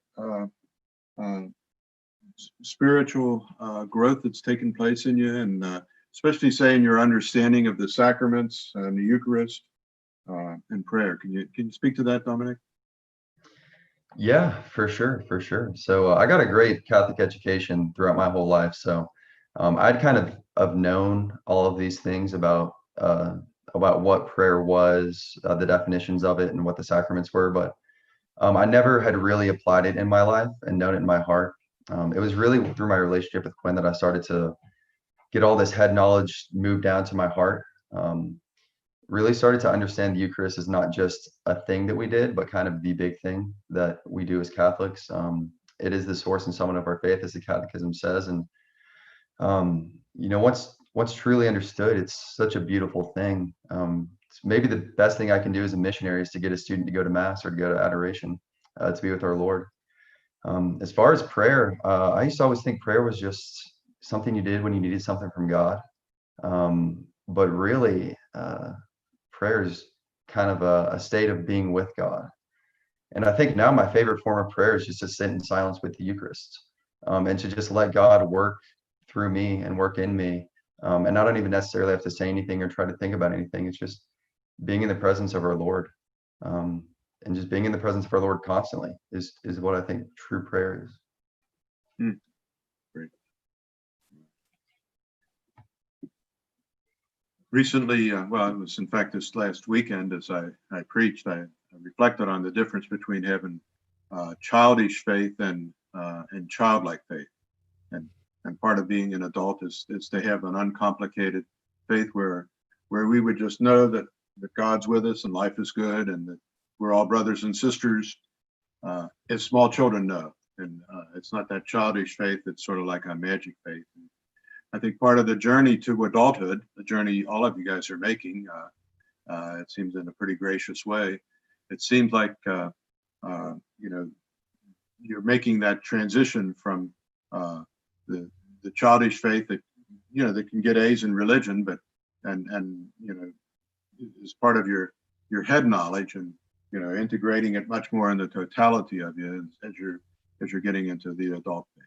spiritual growth that's taken place in you, and especially saying your understanding of the sacraments and the Eucharist and prayer. Can you speak to that, Dominic?
Yeah, for sure. So I got a great Catholic education throughout my whole life. So I'd kind of known all of these things about what prayer was, the definitions of it, and what the sacraments were, but I never had really applied it in my life and known it in my heart. It was really through my relationship with Quinn that I started to get all this head knowledge moved down to my heart. Really started to understand the Eucharist is not just a thing that we did, but kind of the big thing that we do as Catholics. It is the source and summit of our faith, as the Catechism says. And once truly understood, it's such a beautiful thing. It's maybe the best thing I can do as a missionary is to get a student to go to Mass or to go to adoration, to be with our Lord. As far as prayer, I used to always think prayer was just something you did when you needed something from God. But really, prayer is kind of a state of being with God. And I think now my favorite form of prayer is just to sit in silence with the Eucharist, and to just let God work through me and work in me. And I don't even necessarily have to say anything or try to think about anything. It's just being in the presence of our Lord. And just being in the presence of our Lord constantly is what I think true prayer is.
Great. Recently, well, it was in fact this last weekend as I preached, I reflected on the difference between having childish faith and childlike faith. And part of being an adult is to have an uncomplicated faith where we would just know that God's with us and life is good and that we're all brothers and sisters, as small children know. And it's not that childish faith that's sort of like a magic faith. And I think part of the journey to adulthood, the journey all of you guys are making, it seems in a pretty gracious way. It seems like you're making that transition from the childish faith that that can get A's in religion, but and is part of your head knowledge, and integrating it much more in the totality of you as you're getting into the adult phase.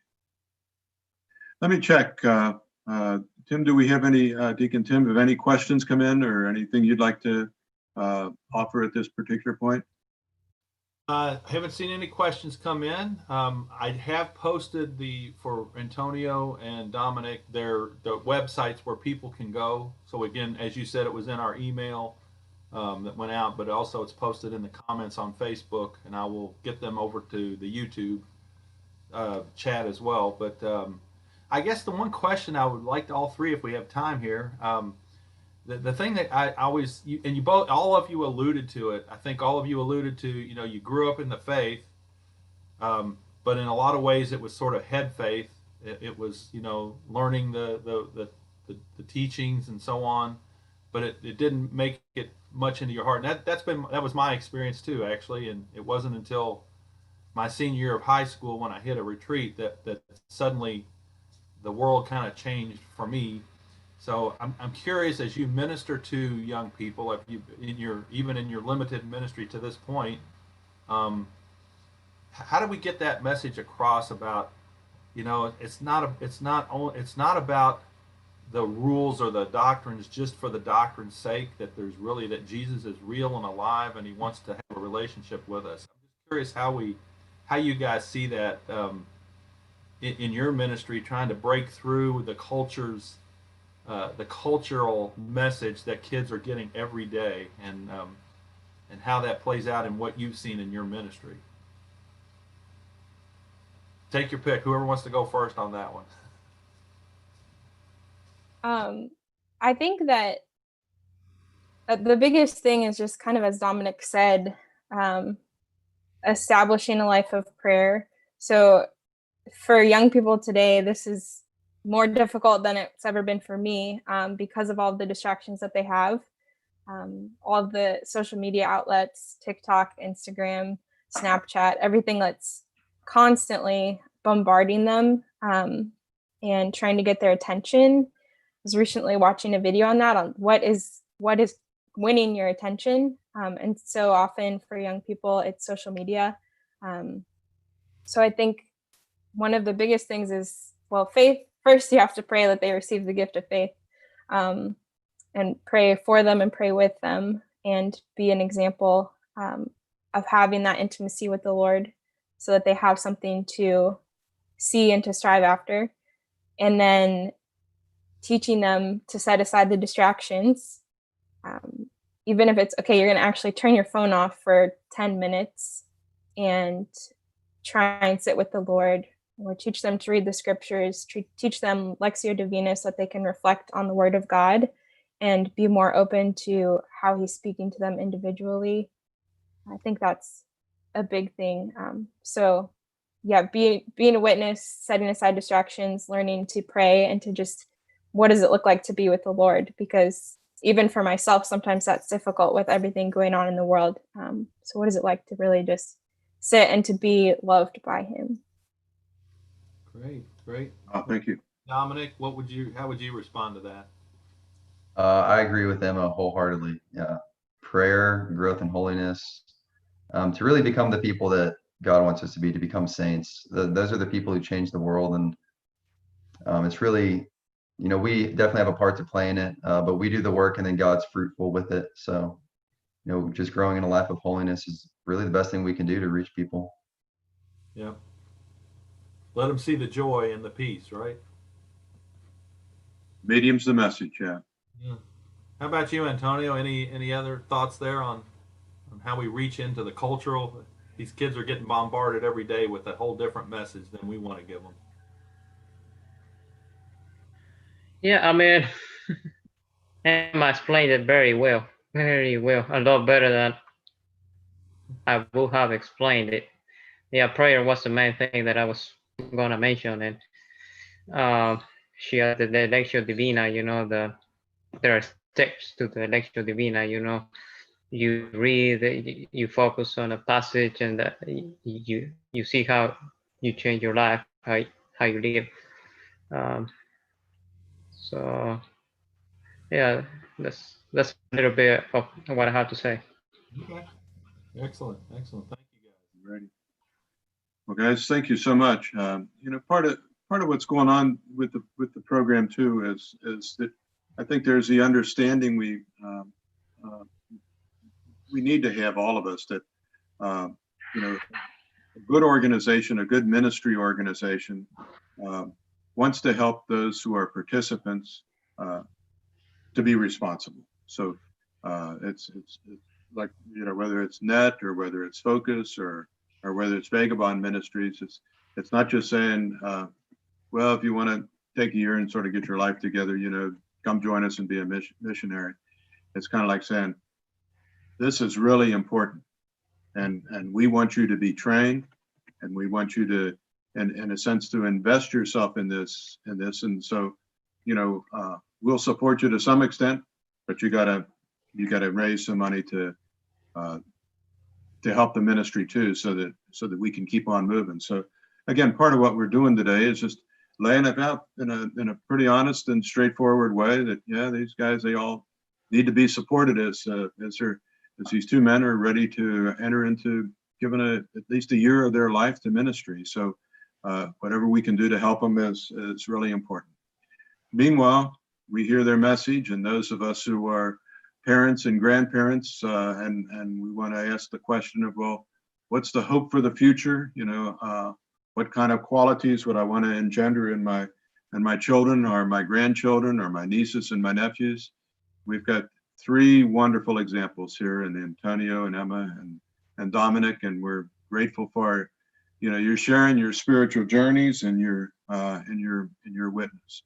Let me check. Tim, do we have any, Deacon Tim, have any questions come in or anything you'd like to offer at this particular point?
I haven't seen any questions come in. I have posted for Antonio and Dominic, the websites where people can go. So again, as you said, it was in our email that went out, but also it's posted in the comments on Facebook, and I will get them over to the YouTube chat as well. But I guess the one question I would like to all three, if we have time here, the thing that I always, you both, all of you alluded to it. I think all of you alluded to, you grew up in the faith, but in a lot of ways it was sort of head faith. It was, learning the teachings and so on, but it didn't make it much into your heart. And that was my experience too, actually. And it wasn't until my senior year of high school when I hit a retreat that suddenly the world kind of changed for me. So I'm curious, as you minister to young people, if you even in your limited ministry to this point, how do we get that message across about, it's not about the rules or the doctrines just for the doctrine's sake, that Jesus is real and alive and he wants to have a relationship with us. I'm just curious how you guys see that in your ministry, trying to break through the cultural message that kids are getting every day, and how that plays out in what you've seen in your ministry. Take your pick. Whoever wants to go first on that one.
I think that the biggest thing is just kind of, as Dominic said, establishing a life of prayer. So for young people today, this is more difficult than it's ever been for me, because of all the distractions that they have, all of the social media outlets, TikTok, Instagram, Snapchat, everything that's constantly bombarding them and trying to get their attention. I was recently watching a video on that, on what is winning your attention, and so often for young people it's social media. So I think one of the biggest things is, faith. First, you have to pray that they receive the gift of faith, and pray for them and pray with them, and be an example of having that intimacy with the Lord, so that they have something to see and to strive after. And then teaching them to set aside the distractions, even if it's okay, you're going to actually turn your phone off for 10 minutes and try and sit with the Lord, or teach them to read the scriptures, teach them Lectio Divina, so that they can reflect on the Word of God and be more open to how he's speaking to them individually. I think that's a big thing. So yeah, being a witness, setting aside distractions, learning to pray, and to just, what does it look like to be with the Lord? Because even for myself, sometimes that's difficult with everything going on in the world. So what is it like to really just sit and to be loved by him?
Great.
Oh, thank you.
Dominic, how would you respond to that?
I agree with Emma wholeheartedly. Yeah. Prayer, growth in holiness, to really become the people that God wants us to be, to become saints. Those are the people who change the world. And it's really, we definitely have a part to play in it, but we do the work and then God's fruitful with it. So, just growing in a life of holiness is really the best thing we can do to reach people.
Yeah. Let them see the joy and the peace, right?
Medium's the message, yeah.
Yeah. How about you, Antonio? Any other thoughts there on how we reach into the cultural? These kids are getting bombarded every day with a whole different message than we want to give them.
Yeah, I mean, Emma explained it very well, a lot better than I would have explained it. Yeah, prayer was the main thing that I was gonna mention, and she had the Lectio Divina. There are steps to the Lectio Divina. You read, you focus on a passage, and you see how you change your life, how you live. So yeah, that's a little bit of what I have to say.
Okay. Excellent. Excellent. Thank you, guys.
Ready. Well, guys, thank you so much. Part of what's going on with the program too is that I think there's the understanding we need to have, all of us, that a good organization, a good ministry organization, wants to help those who are participants to be responsible. So it's like, whether it's NET or whether it's Focus or whether it's Vagabond Ministries, it's not just saying, well, if you want to take a year and sort of get your life together, come join us and be a missionary. It's kind of like saying, this is really important, and we want you to be trained, and we want you to, in a sense, to invest yourself in this. And so, we'll support you to some extent, but you gotta raise some money to help the ministry too, so that we can keep on moving. So again, part of what we're doing today is just laying it out in a pretty honest and straightforward way that, these guys, they all need to be supported as these two men are ready to enter into giving at least a year of their life to ministry. So whatever we can do to help them is really important. Meanwhile, we hear their message, and those of us who are parents and grandparents, and we want to ask the question of, well, what's the hope for the future? What kind of qualities would I want to engender in my children or my grandchildren or my nieces and my nephews? We've got three wonderful examples here in Antonio and Emma and Dominic, and we're grateful for you're sharing your spiritual journeys and your witness.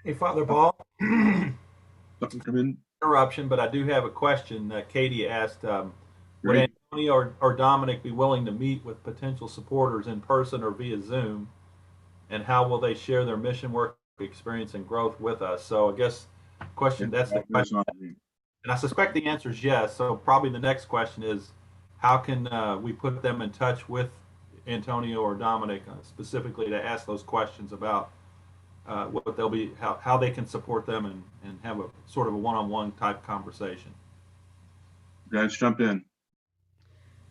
Hey, Father Paul.
Something come in?
Interruption, but I do have a question. Katie asked, would Antonio or Dominic be willing to meet with potential supporters in person or via Zoom? And how will they share their mission work experience and growth with us? So I guess that's the question. And I suspect the answer is yes. So probably the next question is, how can we put them in touch with Antonio or Dominic specifically to ask those questions about what they'll be, how they can support them and have a sort of a one-on-one type conversation.
Guys, jump in.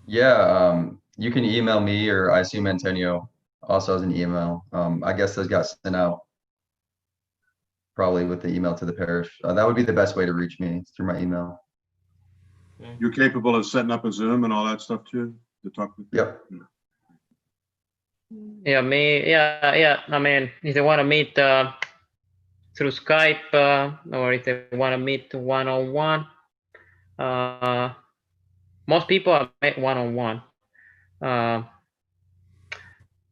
Yeah, you can email me, or I assume Antonio also has an email. I guess those got sent out probably with the email to the parish. That would be the best way to reach me, through my email.
Okay.
You're capable of setting up a Zoom and all that stuff too, to talk with?
Yep.
Yeah, me. Yeah. I mean, if they want to meet through Skype, or if they want to meet one-on-one, most people are met one-on-one,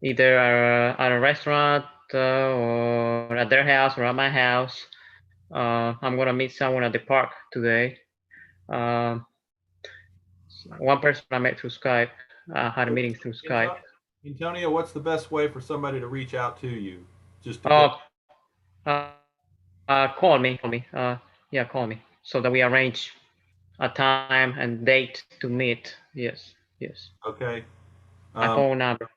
either at a restaurant or at their house or at my house. I'm gonna meet someone at the park today. One person I met through Skype. Had a meeting through Skype.
Antonio, what's the best way for somebody to reach out to you? Just to
call me. Call me so that we arrange a time and date to meet. Yes.
Okay.
My phone number.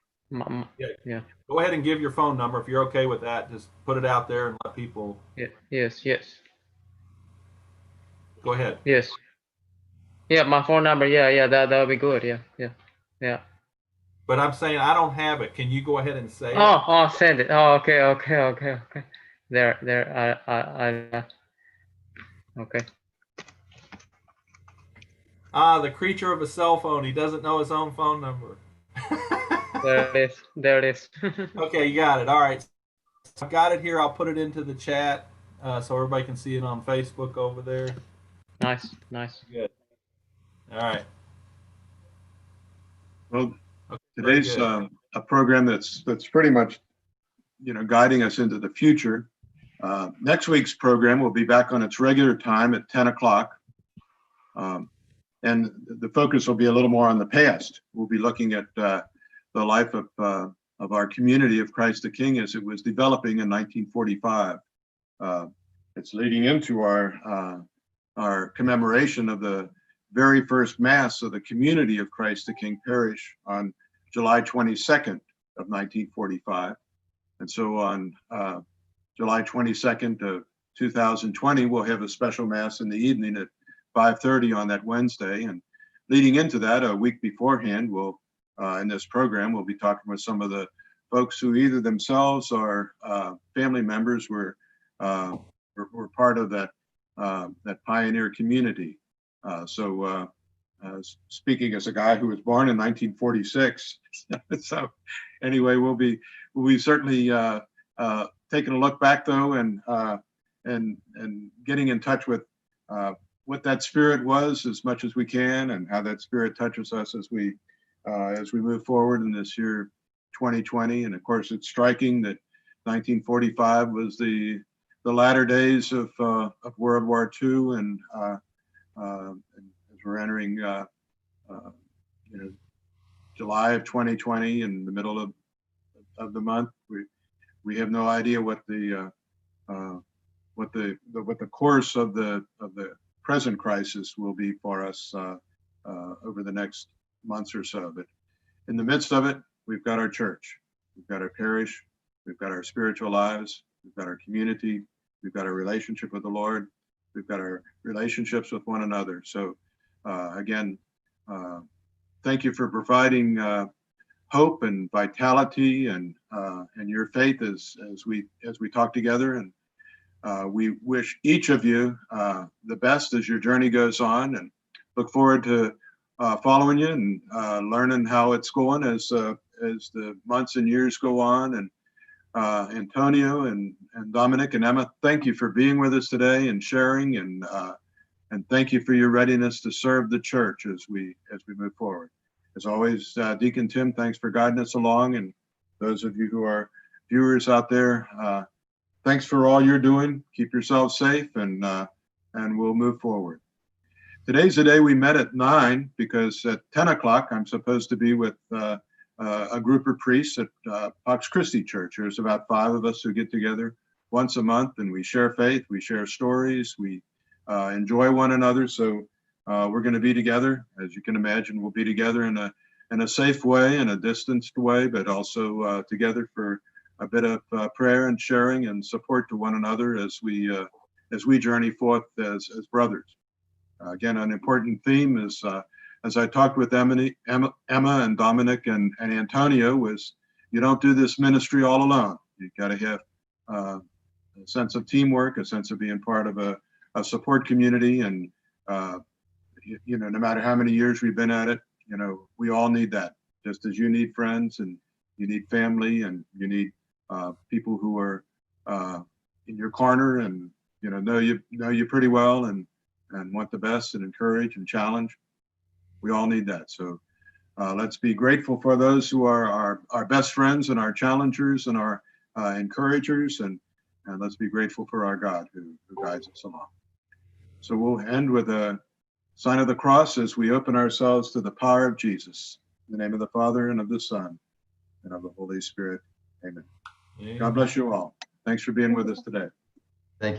Yeah. Go ahead and give your phone number if you're okay with that. Just put it out there and let people.
Yes.
Go ahead.
Yes. Yeah, my phone number. Yeah. That would be good. Yeah.
But I'm saying I don't have it. Can you go ahead and say it?
Oh, send it. Oh, okay. There. Okay.
The creature of a cell phone. He doesn't know his own phone number.
There it is.
Okay, you got it. All right. So I've got it here. I'll put it into the chat so everybody can see it on Facebook over there.
Nice.
Good. All right.
Well,
okay,
today's a program that's pretty much, guiding us into the future. Next week's program will be back on its regular time at 10 o'clock. And the focus will be a little more on the past. We'll be looking at the life of our community of Christ the King as it was developing in 1945. It's leading into our commemoration of the very first Mass of the community of Christ the King parish on July 22nd of 1945. And so on July 22nd of 2020, we'll have a special Mass in the evening at 5:30 on that Wednesday. And leading into that, a week beforehand, we'll in this program, we'll be talking with some of the folks who either themselves or family members were part of that that pioneer community. Speaking as a guy who was born in 1946, so anyway, we'll be certainly taking a look back though, and getting in touch with what that spirit was as much as we can, and how that spirit touches us as we move forward in this year 2020. And of course, it's striking that 1945 was the latter days of World War II, and as we're entering July of 2020, in the middle of the month, we have no idea what the course of the present crisis will be for us over the next months or so. But in the midst of it, we've got our church, we've got our parish, we've got our spiritual lives, we've got our community, we've got our relationship with the Lord, we've got our relationships with one another. So again, thank you for providing hope and vitality and your faith as we talk together. And we wish each of you the best as your journey goes on, and look forward to following you and learning how it's going as the months and years go on. And Antonio and Dominic and Emma, thank you for being with us today and sharing, and thank you for your readiness to serve the church as we move forward. As always, Deacon Tim, thanks for guiding us along, and those of you who are viewers out there, thanks for all you're doing. Keep yourselves safe, and we'll move forward. Today's the day we met at 9, because at 10 o'clock I'm supposed to be with a group of priests at Pax Christi Church. There's about 5 of us who get together once a month, and we share faith, we share stories, we enjoy one another. So we're going to be together. As you can imagine, we'll be together in a safe way, in a distanced way, but also together for a bit of prayer and sharing and support to one another as we journey forth as brothers. Again, an important theme is, as I talked with Emma and Dominic and Antonio, was you don't do this ministry all alone. You've got to have a sense of teamwork, a sense of being part of a support community. And no matter how many years we've been at it, we all need that. Just as you need friends, and you need family, and you need people who are in your corner and know you pretty well, and want the best, and encourage and challenge. We all need that. So let's be grateful for those who are our best friends and our challengers and our encouragers, and let's be grateful for our God who guides us along. So we'll end with a sign of the cross as we open ourselves to the power of Jesus. In the name of the Father, and of the Son, and of the Holy Spirit. Amen. God bless you all. Thanks for being with us today.
Thank you.